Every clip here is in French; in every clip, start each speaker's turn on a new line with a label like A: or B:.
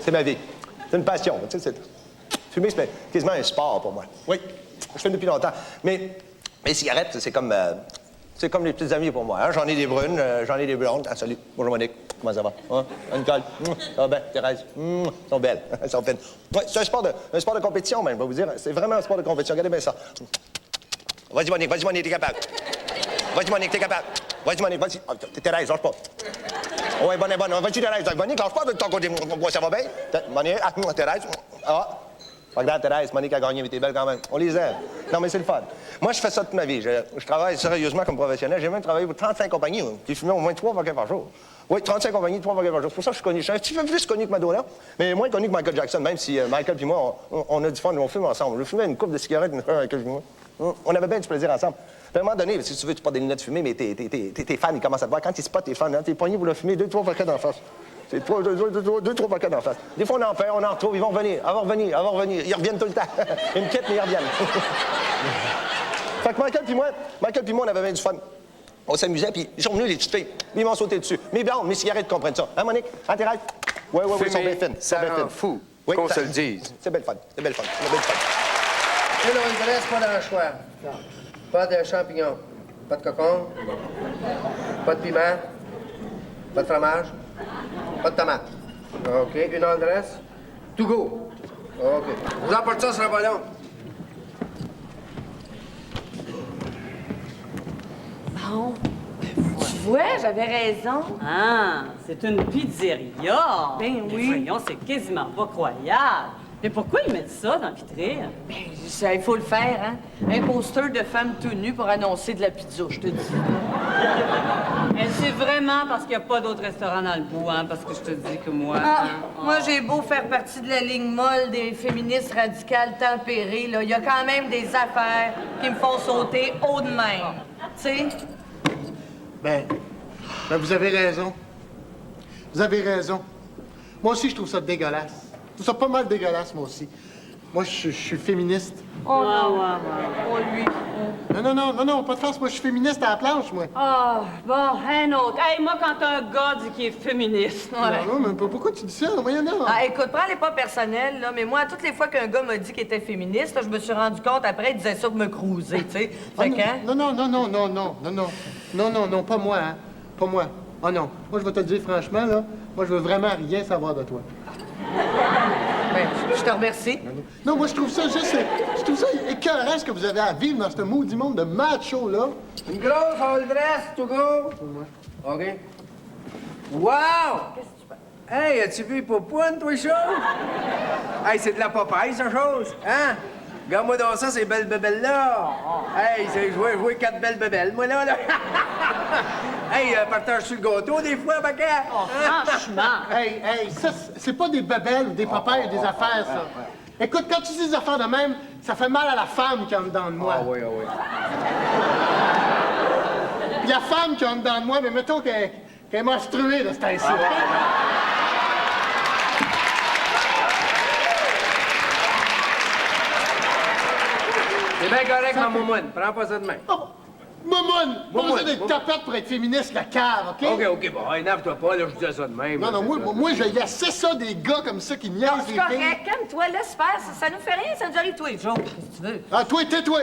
A: C'est ma vie. C'est une passion. Tu sais, fumer, c'est quasiment un sport pour moi. Oui, je fume depuis longtemps. Mais les cigarettes, c'est comme les petites amies pour moi. Hein? J'en ai des brunes, j'en ai des blondes. Ah, salut. Bonjour, Monique. Comment ça va? Hein? Nicole. Ça va bien? Thérèse. Elles sont belles. Elles sont fines. Ouais, c'est un sport de compétition, même, je vais vous dire. C'est vraiment un sport de compétition. Regardez bien ça. Vas-y, Monique, t'es capable. Vas-y, Monique, t'es capable. Vas-y, Monique, vas-y. Oh, Thérèse, lâche pas. Oui, bonne. Vas-y, Thérèse. Monique, lâche pas de ton côté. Ça va bien? Monique, Thérèse. Ah. Regarde, Thérèse, Monique a gagné, mais t'es belle quand même. On les aime. Non, mais c'est le fun. Moi, je fais ça toute ma vie. Je travaille sérieusement comme professionnel. J'ai même travaillé pour 35 compagnies, qui fumaient au moins 3 paquets par jour. Oui, 35 compagnies, 3 paquets par jour. C'est pour ça que je suis connu. Je suis un petit peu plus connu que Madonna, mais moins connu que Michael Jackson, même si Michael et moi, on a du fun, on fume ensemble. Je fumais une coupe de cigarettes une fois avec moi. On avait bien du plaisir ensemble. Puis à un moment donné, si tu veux, tu portes des lunettes fumées, mais tes fans, ils commencent à te voir. Quand ils spotent tes fans, hein, tes poignets, vous leur fumez 2-3 paquets d'en face. C'est 2-3 paquets d'en face. Des fois, on en perd, on en retrouve, ils vont revenir, ils vont revenir. Ils reviennent tout le temps. Ils me quittent, mais ils reviennent. Fait que Michael puis moi, on avait bien du fun. On s'amusait, puis ils sont venus, les petites filles. Ils m'ont sauté dessus. Mes blondes, mes cigarettes comprennent ça. Hein, Monique? Hein, Thérèse? Oui, ils sont bien fines.
B: Ça rend fou, oui, qu'on se le dise.
A: C'est belle fun.
C: Et là, il ne reste pas d'anchois. Pas de champignons. Pas de cocon. Pas de piment. Pas de fromage. Pas de tomate. OK. Une adresse. To go. OK. Vous emportez ça sur le ballon.
D: Bon. Tu vois, j'avais raison.
E: Ah, c'est une pizzeria.
D: Ben oui.
E: Mais voyons, c'est quasiment pas croyable. Mais pourquoi ils mettent ça dans la vitrine?
D: Ben, il faut le faire, hein? Un poster de femme tout nue pour annoncer de la pizza, je te dis.
E: C'est vraiment parce qu'il n'y a pas d'autres restaurants dans le bout, hein? Parce que je te dis que moi...
D: Ah, moi, j'ai beau faire partie de la ligne molle des féministes radicales tempérées, là, il y a quand même des affaires qui me font sauter haut de même. Tu sais?
F: Ben, vous avez raison. Vous avez raison. Moi aussi, je trouve ça dégueulasse. Je trouve ça pas mal dégueulasse, moi aussi. Moi, je suis féministe.
D: Oh non, oh lui.
F: Non, pas de farce. Moi, je suis féministe à la planche, moi.
E: Ah, bon, un autre. Hey, moi, quand un gars dit qu'il est féministe...
F: Non, mais pourquoi tu dis ça? Voyons donc.
D: Ah, écoute, prends-les pas personnels, là, mais moi, toutes les fois qu'un gars m'a dit qu'il était féministe, là, je me suis rendu compte, après, il disait ça pour me cruiser, tu sais. Fait que, hein?
F: Non, pas moi, hein. Pas moi. Oh non. Moi, je vais te le dire franchement, là, moi, je veux vraiment rien savoir de toi.
D: Ben, je te remercie.
F: Non, moi, je trouve ça écœurant ce que vous avez à vivre dans ce maudit monde de macho-là.
C: Une grosse adresse. To go. OK. Wow! Hey, as-tu vu Popoune, toi, chose? Hey, c'est de la papaye, ça, chose. Hein? Regarde-moi dans ça, ces belles bébelles-là. Hey, c'est jouer 4 belles bébelles, moi, là. Hey, partage sur le gâteau, des fois, Baca.
E: Oh, franchement.
F: Hey, ça, c'est pas des bébelles ou des papayes ou des affaires, ça. Écoute, quand tu dis des affaires de même, ça fait mal à la femme qui est en dedans de moi.
C: Ah oui.
F: Puis la femme qui est en dedans de moi, mais mettons qu'elle est menstruée, là, c'est ainsi.
C: C'est bien correct, ma moumoune. Prends pas ça de main.
F: Oh, Moumoune! Pas besoin d'être tapette pour être féministe, la cave, OK?
C: OK, bon, énerve-toi pas, là, je disais ça de même.
F: Non, moi, j'ai assez ça des gars comme ça qui niaisent
D: C'est
F: les filles.
D: correct, calme-toi, laisse faire, ça nous fait rien, ça nous arrive tous les jours, si tu veux.
F: Ah, toi, tais-toi!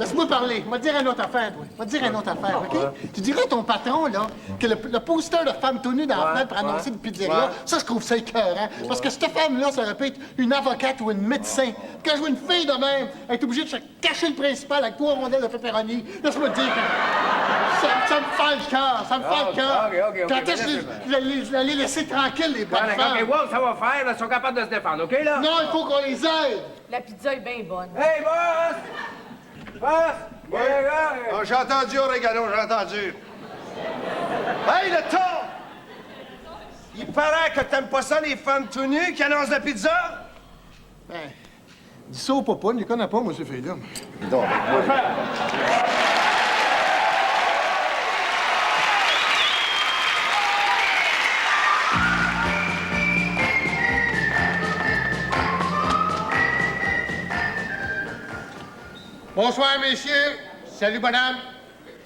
F: Laisse-moi parler. Va te dire une autre affaire, toi. Va te dire une autre affaire, OK? Tu diras à ton patron, là, que le poster de femme tout nue dans la fenêtre pour annoncer une pizzeria, ça, je trouve ça écœurant. Parce que cette femme-là, ça aurait pu être une avocate ou une médecin. Quand je vois une fille de même, elle est obligée de se cacher le principal avec 3 rondelles de pepperoni. Laisse-moi te dire que ça me fait le cœur. Ça me fait le cœur.
C: OK.
F: Quand est-ce que je vais les laisser tranquilles, les bonnes femmes?
C: OK, wow, ça va faire, là, ils sont capables de se défendre, OK, là?
F: Non, il faut qu'on les aide.
D: La pizza est bien bonne.
C: Hey, boss! Boss!
B: Oh, j'ai entendu, Oregano, j'ai entendu. Hey, le ton! Il paraît que t'aimes pas ça, les femmes tout nues qui annoncent la pizza?
F: Ben, dis ça au papa, il les connaît pas, moi, ces filles-là.
B: Non,
F: Bonsoir, messieurs. Salut, bonhomme.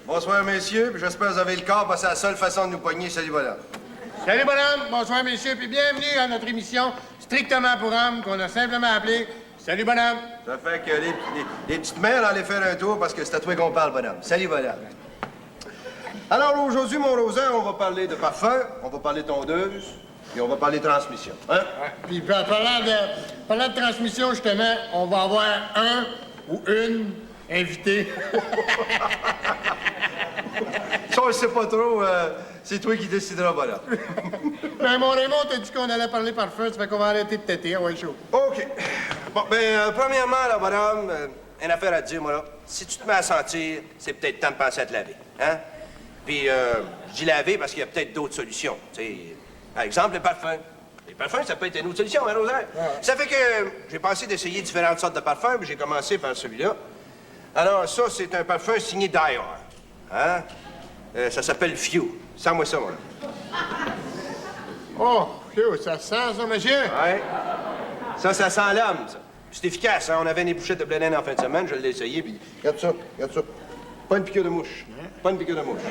B: Bonsoir, messieurs, puis j'espère que vous avez le corps, parce que c'est la seule façon de nous pogner. Salut, voilà.
F: Salut, bonhomme. Bonsoir, messieurs, puis bienvenue à notre émission strictement pour hommes qu'on a simplement appelée Salut, bonhomme.
B: Ça fait que les petites mères allaient faire un tour parce que c'est à toi qu'on parle, bonhomme. Salut, bonhomme. Alors, aujourd'hui, mon Rosaire, on va parler de parfum, on va parler de tondeuse, et on va parler de transmission. Hein?
F: Ouais. Puis, parlant de transmission, justement, on va avoir un ou une invité.
B: Ça, on le sait pas trop. C'est toi qui décideras, bonhomme.
F: Ben, mon Raymond t'a dit qu'on allait parler parfum, ça fait qu'on va arrêter de têter, ouais, chaud.
B: OK. Bon, premièrement, là, bonhomme, une affaire à te dire, moi, là. Si tu te mets à sentir, c'est peut-être temps de penser à te laver, hein? Puis, je dis laver parce qu'il y a peut-être d'autres solutions, tu sais. Par exemple, le parfum. Les parfums, ça peut être une autre solution, hein, Rosaire? Ouais. Ça fait que j'ai pensé d'essayer différentes sortes de parfums, puis j'ai commencé par celui-là. Alors, ça, c'est un parfum signé Dior, hein? Ça s'appelle Few. Sens-moi ça, moi, là.
F: Oh, Few, ça sent, ça, monsieur?
B: Ouais. Ça sent l'homme, ça. C'est efficace, hein? On avait une épluchette de blé d'Inde en fin de semaine, je l'ai essayé, puis regarde ça, regarde ça. Pas une piqûre de mouche. Pas une piqûre de mouche.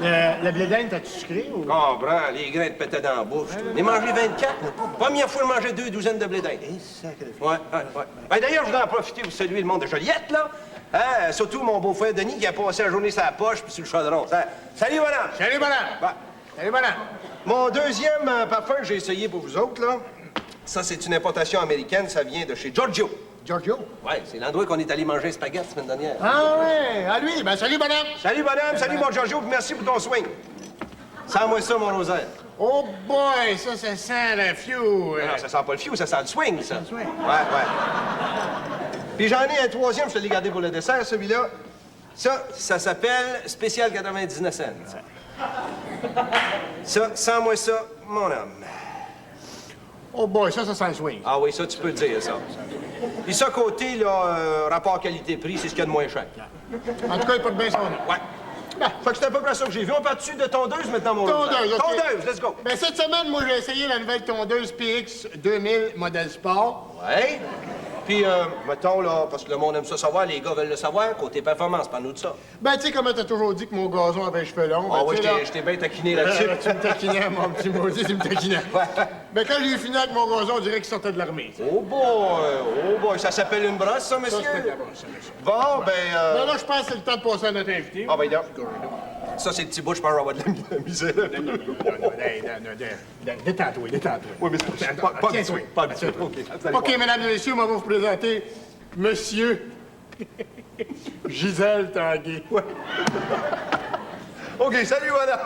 F: Le blé d'Inde, t'as-tu sucré ou?
B: Comprends, les grains te pétaient dans la bouche. J'en ai mangé 24. Première fois, je mangeais 2 douzaines de blé d'Inde. Ouais. Ben, d'ailleurs, je voudrais en profiter pour saluer le monde de Joliette, là. Hein? Surtout mon beau-frère Denis qui a passé la journée sur la poche puis sur le chaudron. Salut, bonhomme!
F: Salut, bonhomme!
B: Ouais.
F: Salut, bonhomme!
B: Mon deuxième parfum que j'ai essayé pour vous autres, là, ça, c'est une importation américaine. Ça vient de chez Giorgio.
F: Giorgio?
B: Ouais, c'est l'endroit qu'on est allé manger spaghetti la semaine dernière.
F: Ah ouais, à lui. Ben, salut, bonhomme!
B: Salut, bonhomme! Salut, mon Giorgio, puis merci pour ton swing. Sens-moi ça, mon Rosaire.
F: Oh boy, ça sent le Few.
B: Non, ça sent pas le Few, ça sent le swing, ça. Le swing? Ouais. Puis j'en ai un troisième, je te l'ai gardé pour le dessert, celui-là. Ça s'appelle Spécial 99 cents. Ça, sens-moi ça, mon homme.
F: Oh boy, ça sent le swing.
B: Ah oui, ça, tu peux le dire, ça. Puis ça, côté, là, rapport qualité-prix, c'est ce qu'il y a de moins cher.
F: En tout cas, il porte bien son nom.
B: Ouais. Fait que c'est à peu près ça que j'ai vu. On part dessus de tondeuse maintenant, mon Rosaire.
F: Tondeuse, OK.
B: Tondeuse, let's go.
F: Ben, cette semaine, moi, j'ai essayé la nouvelle tondeuse PX 2000 modèle sport.
B: Ouais. Puis, mettons, là, parce que le monde aime ça savoir, les gars veulent le savoir, côté performance, parle-nous de ça.
F: Ben, tu sais, comment t'as toujours dit que mon gazon avait les cheveux longs.
B: Ah
F: Ben,
B: oui,
F: tu sais, là,
B: je t'ai bien taquiné là-dessus.
F: tu me taquinais, mon petit maudit, tu me taquinais.
B: Ouais.
F: Ben, quand j'ai fini avec mon gazon, on dirait qu'il sortait de l'armée. tu sais.
B: Oh boy, ça s'appelle une brosse, ça, monsieur?
F: Ça, c'était de la brosse, ça, monsieur.
B: Bon, ben,
F: Ben, là, je pense que c'est le temps de passer à notre invité.
B: Ah, ben, donc. Ça, c'est le petit bout, je pense, on va avoir de la misère.
F: Détends-toi.
B: Oui, mais c'est pas
F: Tiens-toi.
B: pas du tout.
F: OK, mesdames et messieurs, on va vous présenter Monsieur Gisèle Tanguay. Ouais.
B: OK, salut, madame.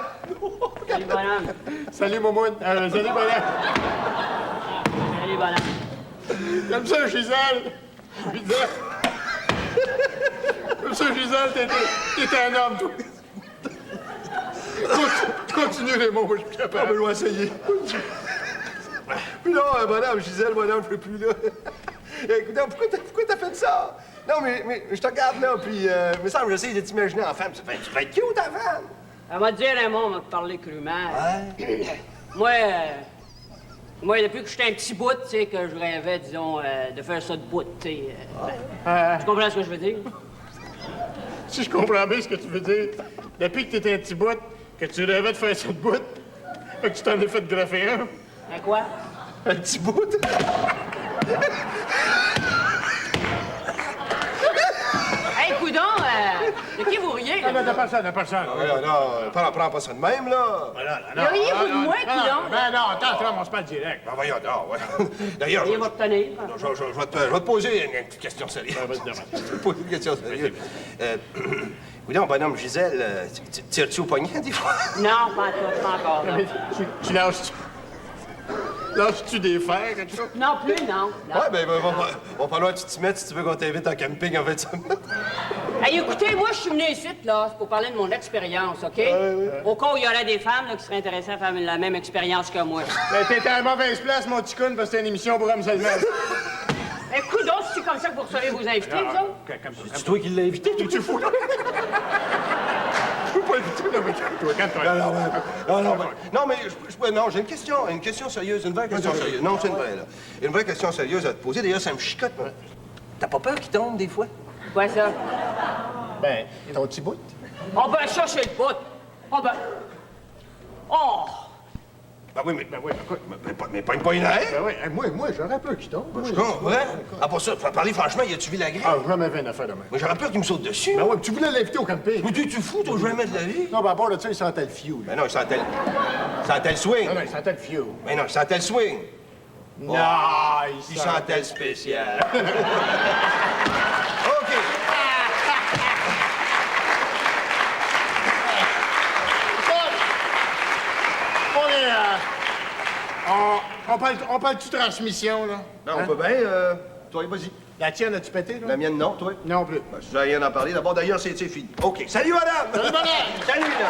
E: Salut, bonhomme.
F: Salut, Momoun. Salut, bonhomme.
E: Salut, bonhomme.
F: Comme ça, Gisèle. Comme ça, Gisèle, t'es un homme, toi. Continue, Raymond, moi, je suis plus
B: Ah,
F: capable.
B: ben, je vais essayer. Puis là, madame, Gisèle, madame, je peux plus, là. Écoute, pourquoi t'as fait ça? Non, mais je te regarde, là, puis, me semble, j'essaie de t'imaginer en femme. Tu vas être cute, ta femme.
E: Elle m'a dit, Raymond, on va te parler crûment. Moi, depuis que j'étais un petit bout, tu sais, que je rêvais, disons, de faire ça de bout, tu sais. Tu comprends ce que je veux dire?
F: Si je comprends bien ce que tu veux dire, depuis que t'étais un petit bout, que tu rêvais de faire ça de bout, fait que tu t'en es fait graffer un.
E: Un quoi?
B: Un petit bout.
E: Hey, coudon, de qui vous riez?
F: Ah, non, t'as pas ça.
B: Non, prends pas ça de même, là.
E: Riez-vous de moi, coudon?
F: Ben non, attends, on se parle direct.
B: Ben, voyons, non, ouais. D'ailleurs,
E: Riez votre tenir.
B: je vais te poser une petite question sérieuse. Je vais te poser une question sérieuse. Oui, non, bonhomme Gisèle, tires-tu au poignet, des fois?
E: Non, pas tout, pas encore. Non,
F: Tu lâches-tu des fers, quelque chose?
E: non plus, non.
B: Ouais, ben, va falloir que tu t'y mettes si tu veux qu'on t'invite en camping en fait ça.
E: Hey, écoutez, moi, je suis venu ici, là, pour parler de mon expérience, OK? Au cas où il y aurait des femmes là, qui seraient intéressées à faire la même expérience que moi.
F: Ben, t'es à la mauvaise place, mon petit coon, parce que c'est une émission pour hommes seulement.
E: Écoute, donc, c'est comme ça que vous recevez vos invités, vous autres?
B: C'est toi qui l'as invité, tu fous, là?
F: Je peux pas éviter, là, mais calme-toi, calme-toi.
B: Non, j'ai une question sérieuse, une vraie question sérieuse. Non, c'est une vraie, là. Une vraie question sérieuse à te poser. D'ailleurs, ça me chicote, moi. T'as pas peur qu'il tombe, des fois?
E: Quoi, ça?
F: Ben, ton petit bout.
E: Oh, ben, ça, c'est le bout. Oh, ben... Oh!
B: Ben oui, mais pogne pas une haie.
F: Ben oui, moi, j'aurais peur qu'il tombe.
B: Je comprends, hein? Ah, pour ça, pour parler franchement, y a-tu vu la grille?
F: Ah, jamais fait une affaire de même.
B: Moi, j'aurais peur qu'il me saute dessus.
F: Ben ouais, puis tu voulais l'inviter au camping.
B: Mais tu fous, toi, jamais de la vie?
F: Non, ben à part de ça, il sentait le fio, là.
B: Ben non, il sentait le swing.
F: Non, il sentait le fio.
B: Ben non, il sentait le swing.
F: Non,
B: Il sentait le spécial. OK.
F: On est, on parle-tu transmission, là?
A: Non, on peut bien. Toi, vas-y.
F: La tienne, as-tu pété, là?
A: La mienne, non, toi?
F: Non plus.
A: Ben, si j'ai rien à parler, d'abord, d'ailleurs, c'est fini.
B: OK. Salut, madame!
F: Salut, madame!
B: Salut, là!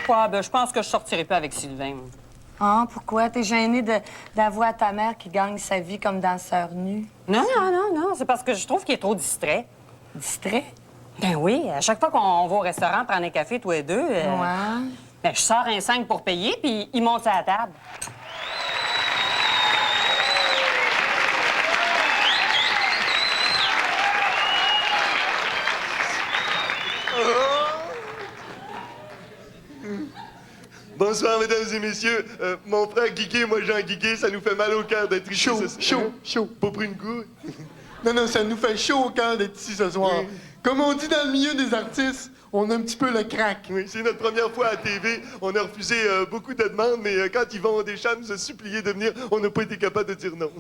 E: Quoi? Ben, je pense que je sortirai pas avec Sylvain. moi.
D: Ah, pourquoi? T'es gêné d'avouer à ta mère qui gagne sa vie comme danseur nu?
E: Non. C'est parce que je trouve qu'il est trop distrait.
D: Distrait?
E: Ben oui, à chaque fois qu'on va au restaurant prendre un café, tous les deux,
D: Ouais.
E: ben, je sors un 5 pour payer, puis il monte à la table.
G: Bonsoir, mesdames et messieurs. Mon frère Guigué, moi Jean Guigué, ça nous fait mal au cœur d'être ici.
F: Chaud.
G: Pas pris une goutte.
F: Non, ça nous fait chaud au cœur d'être ici ce soir.
G: Oui.
F: Comme on dit dans le milieu des artistes, on a un petit peu le crack.
G: Oui, c'est notre première fois à la TV. On a refusé beaucoup de demandes, mais quand Yvon Deschamps nous a supplié de venir, on n'a pas été capable de dire non.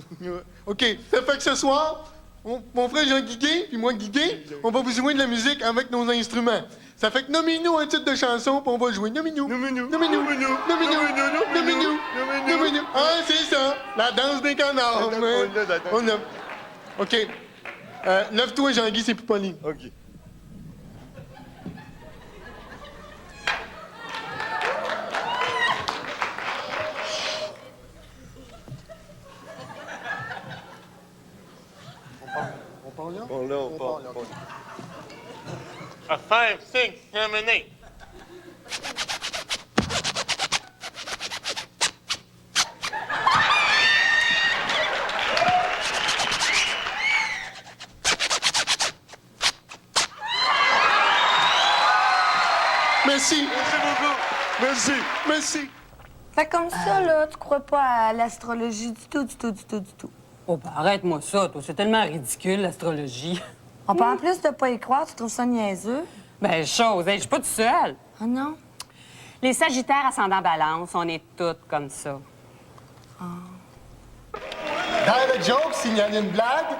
F: OK, ça fait que ce soir, mon frère Jean Guigué, puis moi Guigué, on va vous jouer de la musique avec nos instruments. Ça fait que nommez-nous un titre de chanson, puis on va jouer. Nommez-nous. Ah, c'est ça, la danse des canards. On a. OK. Lève-toi, Jean-Guy, c'est plus Pauline.
G: OK.
F: On parle là?
G: On parle.
H: A 5, 6, 7, 8.
F: Merci.
G: Merci beaucoup. Merci.
F: Merci.
D: Fait comme ça, là, tu crois pas à l'astrologie du tout.
E: Oh, ben, arrête-moi ça, toi. C'est tellement ridicule, l'astrologie.
D: On peut en plus de pas y croire, tu trouves ça niaiseux?
E: Ben, chose, je suis pas toute seule.
D: Ah non?
E: Les Sagittaires ascendant Balance, on est toutes comme ça.
F: Dans le joke, signaler une blague,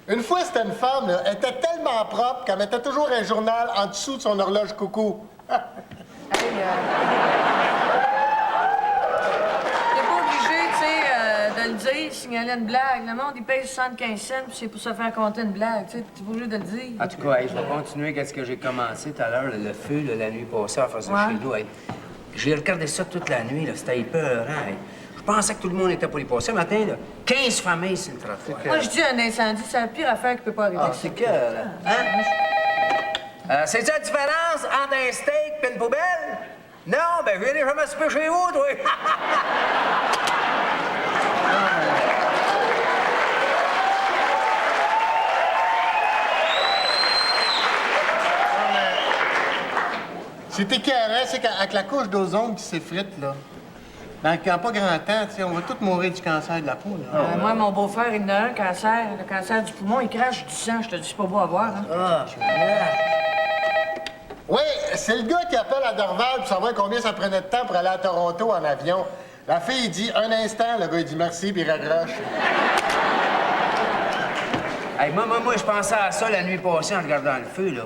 F: une fois, c'était une femme, là, elle était tellement propre qu'elle mettait toujours un journal en dessous de son horloge coucou.
D: Hey, t'es pas obligé, tu sais, de le dire, signaler une blague. Le monde, il paye 75 cents, puis c'est pour se faire compter une blague, tu sais. T'es pas obligé de le dire.
C: En tout cas, hey, je vais continuer avec ce que j'ai commencé tout à l'heure, le feu, là, la nuit passée, à faire ça
D: Ouais.
C: chez nous. Hey. J'ai regardé ça toute la nuit, là, c'était épeurant. Hey. Je pensais que tout le monde était pour y passer. Matin, là, 15 familles sur le trottoir.
D: Moi, je dis un incendie, c'est la pire affaire qui peut pas arriver.
C: Ah, c'est que... Hein? C'est ça la différence entre un steak et une poubelle? Non, ben, je n'ai jamais soupé chez vous, toi.
F: C'est écœurant, c'est qu'avec la couche d'ozone qui s'effrite, là, dans pas grand temps, tu sais, on va tous mourir du cancer de la peau, là.
D: Moi, mon beau-frère, il en a un cancer, le cancer du poumon, il crache du sang. Je te dis, c'est pas beau à voir, hein?
C: Ah,
F: Oui, c'est le gars qui appelle à Dorval pour savoir combien ça prenait de temps pour aller à Toronto en avion. La fille, il dit un instant, le gars, il dit merci, puis il raccroche.
C: Hey, moi, je pensais à ça la nuit passée en regardant le feu, là.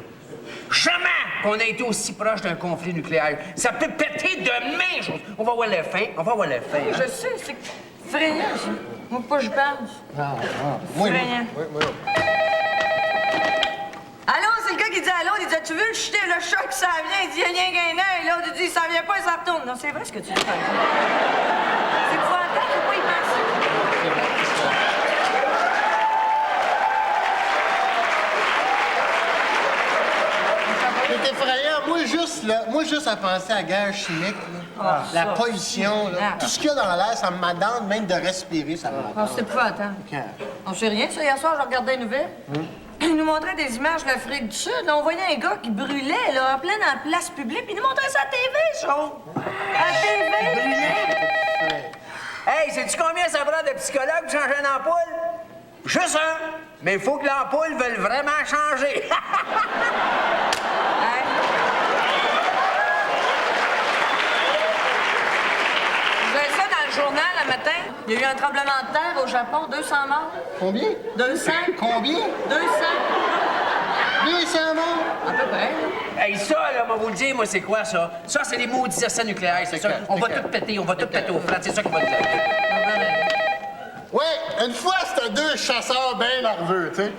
C: Jamais qu'on ait été aussi proche d'un conflit nucléaire. Ça peut péter demain! On va voir la fin,
D: Je sais, c'est effrayant, ça. Moi, pas je pense. Effrayant. Allô, c'est le gars qui dit allô, il dit, tu veux le chuter, le choc, ça vient, il dit, il y a rien qu'un œil, l'autre, il dit, ça vient pas, ça retourne. Non, c'est vrai ce que tu dis, par exemple. C'est épouvantable, faut pas y penser.
F: C'est effrayant. Moi, juste à penser à la guerre chimique, là, la pollution, là, tout ce qu'il y a dans l'air, ça me m'attend même de respirer, ça me
D: Ah, c'est épouvantable. On sait rien, ça. Hier soir, je regardais les nouvelles. il nous montrait des images de l'Afrique du Sud. Là, on voyait un gars qui brûlait, là, en plein dans la place publique, puis il nous montrait ça à la TV, chaud. À la TV.
C: Hey, sais-tu combien ça prend de psychologues pour changer une ampoule? Juste un. Mais il faut que l'ampoule veuille vraiment changer.
D: Hey. Vous avez ça dans le journal, le matin? Il y a eu un tremblement de terre au Japon, 200 morts.
F: Combien?
D: 200.
F: Combien?
D: 200.
F: 200 morts?
D: À peu près, là.
C: Hey, ça, là, on va vous le dire, moi, c'est quoi, ça? Ça, c'est les maudits essais nucléaires, c'est ça. On va tout péter au flat, c'est ça qu'on va dire.
F: Ouais, une fois, c'était deux chasseurs bien nerveux, tu sais.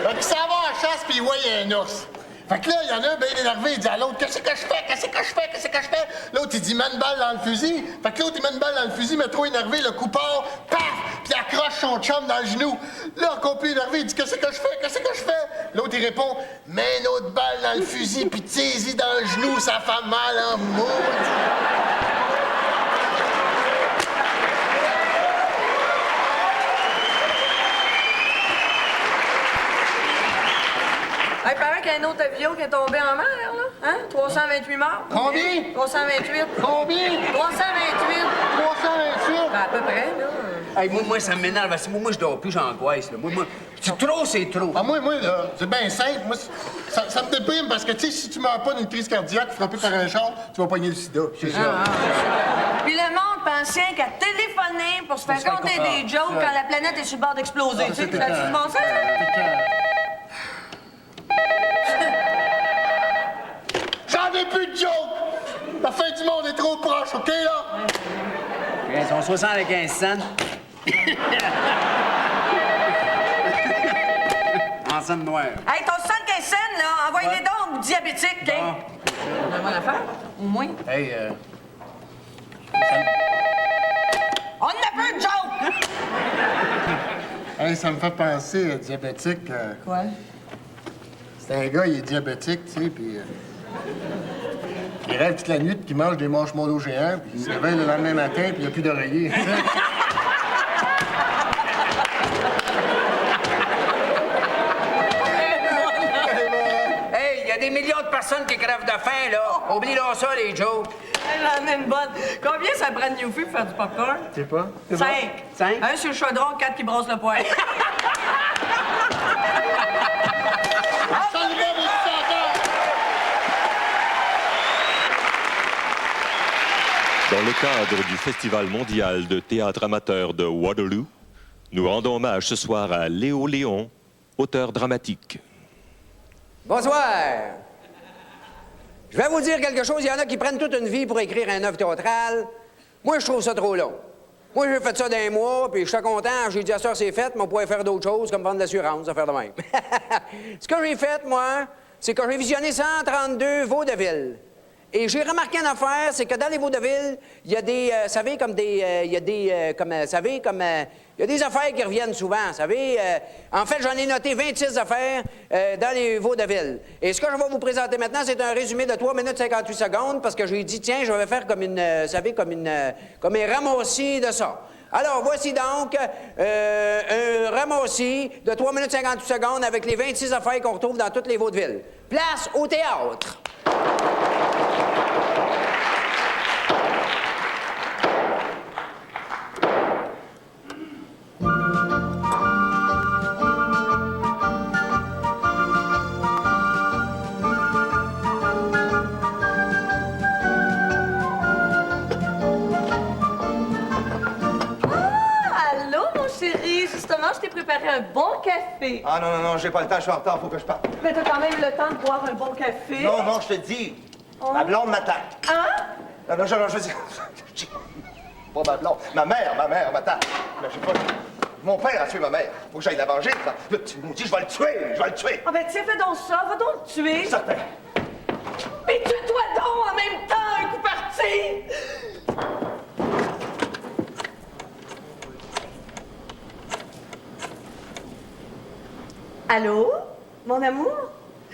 F: Fait qu'ils s'en vont à la chasse, puis ils voient un ours. Fait que là, il y en a un bien énervé, il dit à l'autre, qu'est-ce que je fais? Qu'est-ce que je fais? Qu'est-ce que je fais? L'autre, il dit, mets une balle dans le fusil. Fait que l'autre, il met une balle dans le fusil, mais trop énervé, le coup part, paf! Puis il accroche son chum dans le genou. Là, encore plus énervé, il dit, qu'est-ce que je fais? Qu'est-ce que je fais? L'autre, il répond, mets une autre balle dans le fusil, puis tire-y dans le genou, ça fait mal en maudit.
D: Hey, il paraît qu'il y a un autre avion qui est tombé en mer, là. Hein? 328 morts.
F: Combien?
D: 328.
F: Combien?
D: 328.
F: 328?
D: Ben, à peu près, là.
C: Hey, moi, ça m'énerve. Moi, je dors plus, j'angoisse, là. Moi, c'est trop.
F: Ah, moi, là, c'est bien simple. Moi, ça me déprime parce que, tu sais, si tu meurs pas d'une crise cardiaque frappée par un char, tu vas pogner le sida. C'est ça.
D: Puis le monde pense rien qu'à téléphoner pour se faire compter des jokes quand la planète est sur le bord d'exploser. Tu sais, ça dit bon sens, hein?
F: J'en ai plus de jokes! La fin du monde est trop proche, OK, là?
C: Ils sont 75 cents. En scène noire.
D: Hey, ton 75 cents, là, envoie-les donc diabétique, hein? On a bonne affaire, au moins.
C: Hey,
D: On a plus de jokes!
F: Hey, ça me fait penser, diabétique.
D: Quoi?
F: C'est un gars, il est diabétique, tu sais, puis il rêve toute la nuit, puis il mange des marshmallows géants, puis il se réveille le lendemain matin, puis il n'y a plus d'oreiller.
C: hey, il y a des millions de personnes qui crèvent de faim, là. Oublie-leur ça, les jokes.
D: J'en ai une bonne. Combien ça prend de Newfie pour faire du popcorn?
F: Je sais pas.
D: 5. Un sur le chaudron, 4 qui brossent le poêle.
I: Dans le cadre du Festival mondial de théâtre amateur de Waterloo, nous rendons hommage ce soir à Léo Léon, auteur dramatique.
C: Bonsoir. Je vais vous dire quelque chose. Il y en a qui prennent toute une vie pour écrire un œuvre théâtrale. Moi, je trouve ça trop long. Moi, j'ai fait ça d'un mois, puis je suis content. J'ai dit à ça, c'est fait, mais on pourrait faire d'autres choses, comme vendre de l'assurance, faire de même. Ce que j'ai fait, moi, c'est que j'ai visionné 132 vaudevilles. Et j'ai remarqué une affaire, c'est que dans les vaudevilles, il y a des, vous savez, comme des, il y a des, comme, vous savez, comme, il y a des affaires qui reviennent souvent, vous savez. En fait, j'en ai noté 26 affaires dans les vaudevilles. Et ce que je vais vous présenter maintenant, c'est un résumé de 3 minutes 58 secondes, parce que j'ai dit, tiens, je vais faire comme une, vous savez, comme un ramassis de ça. Alors, voici donc un ramassis de 3 minutes 58 secondes avec les 26 affaires qu'on retrouve dans toutes les vaudevilles. Place au théâtre.
D: Justement, je t'ai préparé un bon café.
A: Ah non, j'ai pas le temps, je suis en retard, faut que je parte.
D: Mais t'as quand même le temps de boire un bon café.
A: Non, je te dis. Ma blonde m'attend.
D: Hein?
A: Non, je dis. Pas ma blonde. Ma mère m'attend. Mais je sais pas. Mon père a tué ma mère. Faut que j'aille la venger. Là, tu me dis, je vais le tuer.
D: Ah ben tiens, fais donc ça, va donc le tuer.
A: Certain.
D: Mais tue-toi donc en même temps, un coup parti. Allô? Mon amour?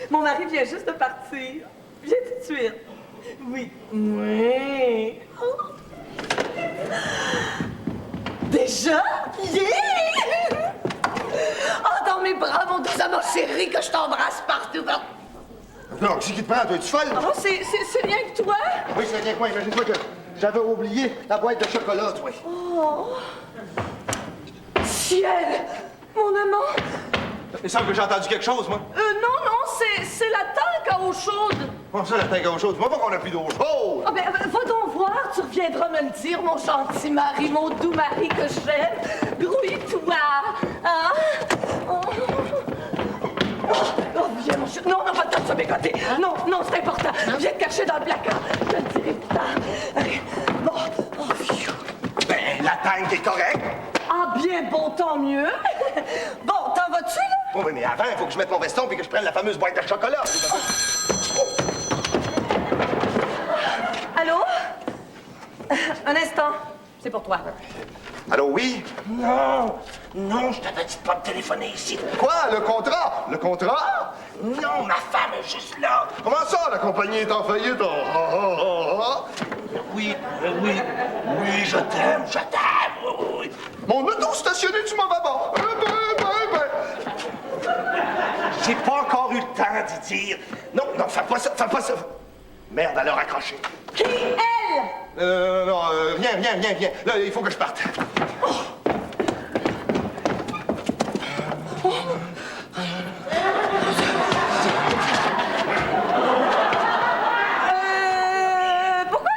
D: Mon mari vient juste de partir. Viens tout de suite. Oui. Oui. Oh. Déjà? Yeah! Oh, dans mes bras, mon dos à mon chéri, que je t'embrasse partout.
A: Non, qui te prend? Toi, es-tu folle?
D: Oh, c'est rien que toi?
A: Oui, c'est rien que moi. Imagine-toi que j'avais oublié la boîte de chocolat, toi.
D: Oh. Ciel! Mon amant!
A: Il semble que j'ai entendu quelque chose, moi.
D: Non, c'est la tank à eau chaude.
A: Comment ça, la tank à eau chaude? Dis-moi pas qu'on a plus d'eau chaude.
D: Ah ben, va donc voir, tu reviendras me le dire, mon gentil mari, mon doux mari que j'aime. Grouille-toi, hein? Oh, viens, mon chéri. Non, on n'a pas le temps de se bécoter. Non, c'est important. Viens te cacher dans le placard. Je te le dirai plus tard. Allez, bon. Oh, phew.
A: Ben, la tank est correcte.
D: Ah, bien bon, tant mieux. Bon, t'en vas-tu, là?
A: Oh, oui, mais avant, il faut que je mette mon veston et que je prenne la fameuse boîte de chocolat.
D: Allô? Un instant. C'est pour toi.
A: Allô, oui?
B: Non, je t'avais dit pas de téléphoner ici.
A: Quoi, le contrat? Le contrat?
B: Non, ma femme est juste là.
A: Comment ça, la compagnie est en faillite?
B: Oui, je t'aime, oui.
A: Mon auto stationné du mauvais bord.
B: J'ai pas encore eu le temps d'y dire. Non, fais pas ça. Merde, elle a raccroché.
D: Qui, elle?
A: Non, viens. Là, il faut que je parte.
D: Pourquoi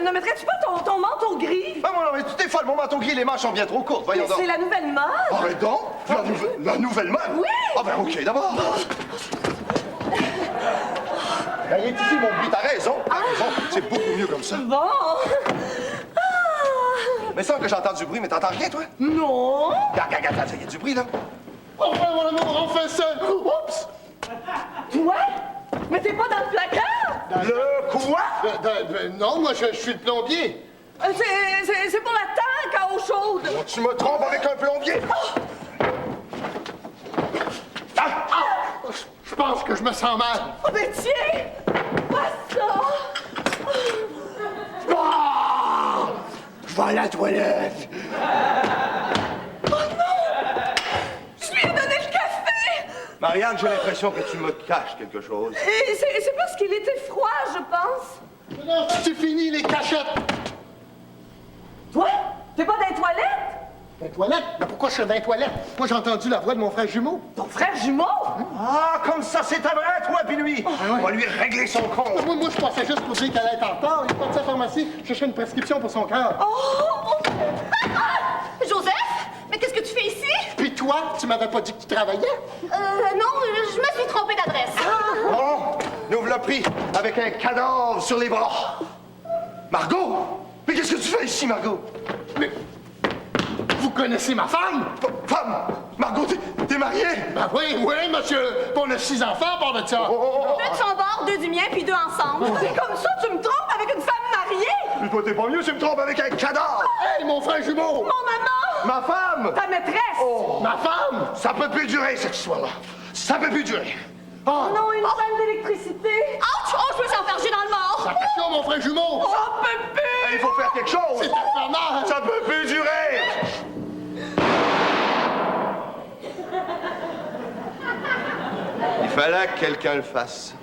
D: ne mettrais-tu pas ton manteau gris?
A: Ah, non, mais tu es folle. Mon manteau gris, les manches sont bien trop courtes. Voyons donc.
D: C'est la nouvelle mode.
A: Arrête donc. La nouvelle mode?
D: Oui.
A: Ah, ben, OK, d'abord. Ben, il est ici, mon bruit. T'as raison. C'est beaucoup mieux comme ça.
D: Bon.
A: Mais ça que j'entends du bruit, mais t'entends rien, toi?
D: Non.
A: Regarde, il y a du bruit, là.
F: Enfin, mon amour, enfin ça! Oups!
D: Toi? Mais t'es pas dans le placard?
A: Le quoi?
F: Non, moi, je suis le plombier.
D: C'est pour la tank à eau chaude.
A: Tu me trompes avec un plombier?
F: Je pense que je me sens mal.
D: Oh, ben tiens! Pas ça!
A: Je vais à la toilette.
D: Oh non! Je lui ai donné le café!
A: Marianne, j'ai l'impression que tu me caches quelque chose.
D: Et c'est parce qu'il était froid, je pense.
F: Non, c'est fini, les cachettes.
D: Toi? T'es pas dans les toilettes?
F: Dans les toilettes? Mais pourquoi je suis dans les toilettes? Moi, j'ai entendu la voix de mon frère jumeau.
D: Ton frère jumeau?
A: Ah, comme ça, c'est vrai, toi puis lui. On va lui régler son compte.
F: Moi, je pensais juste pour dire qu'elle allait être en retard. Il est parti à la pharmacie chercher une prescription pour son cœur.
D: Oh!
J: Joseph? Mais qu'est-ce que tu fais ici?
F: Puis toi, tu m'avais pas dit que tu travaillais?
J: Non, je me suis trompée d'adresse.
A: Bon, nous voilà pris avec un cadavre sur les bras. Margot? Mais qu'est-ce que tu fais ici, Margot?
F: Mais vous connaissez ma femme?
A: Femme! Margot, t'es mariée?
F: Ben oui, monsieur. On a 6 enfants, par de ça.
J: 2 de son bord, 2 du mien, puis 2 ensemble.
D: C'est comme ça, tu me trompes avec une femme mariée?
A: Mais toi, t'es pas mieux, tu me trompes avec un cadavre!
F: Hey, mon frère jumeau!
D: Mon maman!
A: Ma femme!
D: Ta maîtresse!
F: Ma femme!
A: Ça peut plus durer, cette histoire-là. Ça peut plus durer.
D: Oh non, une panne d'électricité!
J: Ouch! Oh, je me sens enfergée dans le mort!
F: Attention, mon frère jumeau!
D: Oh, pépé!
A: Il faut faire quelque chose!
F: C'est infernal!
A: Ça peut plus durer! Il fallait que quelqu'un le fasse.